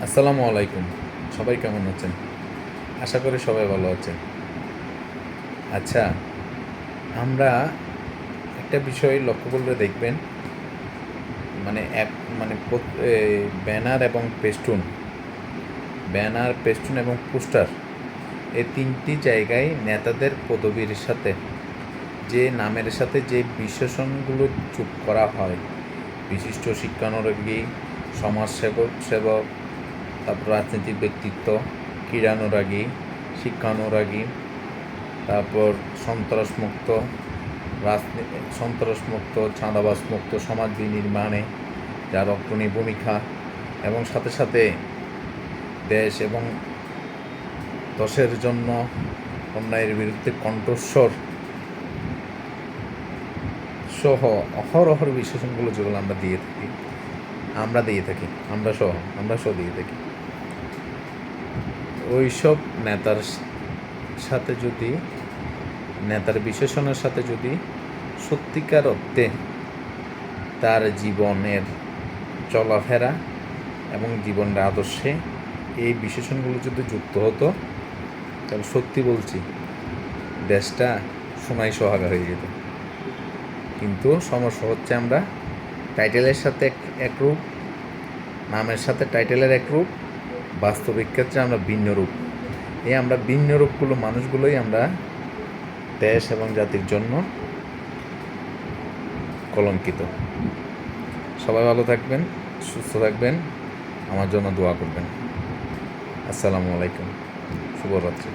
আসসালামু আলাইকুম। সবাই কেমন আছেন? আশা করি সবাই ভালো আছেন। আচ্ছা, আমরা একটা বিষয় লক্ষ্য করলে দেখবেন, মানে এক মানে ব্যানার এবং পেস্টুন এবং পোস্টার, এই তিনটি জায়গায় নেতাদের পদবীর সাথে যে নামের সাথে যে বিশেষণগুলো যোগ করা হয়, বিশিষ্ট শিক্ষানুরাগী, সেবক, তারপর রাজনৈতিক ব্যক্তিত্ব, ক্রীড়ানুরাগী, শিক্ষানুরাগী, তারপর সন্ত্রাসমুক্ত, চাঁদাবাজমুক্ত সমাজ বিনির্মাণে যার অগ্রণী ভূমিকা, এবং সাথে সাথে দেশ এবং দশের জন্য অন্যায়ের বিরুদ্ধে কণ্ঠস্বর সহ অহরহ বিশেষণগুলো যেগুলো আমরা দিয়ে থাকি, ওইসব নেতার বিশেষণের সাথে যদি সত্যিকার অর্থে তার জীবনের চলাফেরা এবং জীবনের আদর্শে এই বিশেষণগুলো যদি যুক্ত হতো, তাহলে সত্যি বলছি, দেশটা সোনায় সোহাগা হয়ে যেত। কিন্তু সমস্যা হচ্ছে, আমরা টাইটেলের সাথে একরূপ, নামের সাথে টাইটেলের একরূপ, বাস্তবিক ক্ষেত্রে আমরা ভিন্ন রূপ। আমরা ভিন্ন রূপগুলো মানুষগুলোই আমরা দেশ এবং জাতির জন্য কলঙ্কিত। সবাই ভালো থাকবেন, সুস্থ থাকবেন, আমার জন্য দোয়া করবেন। আসসালামু আলাইকুম, শুভরাত্রি।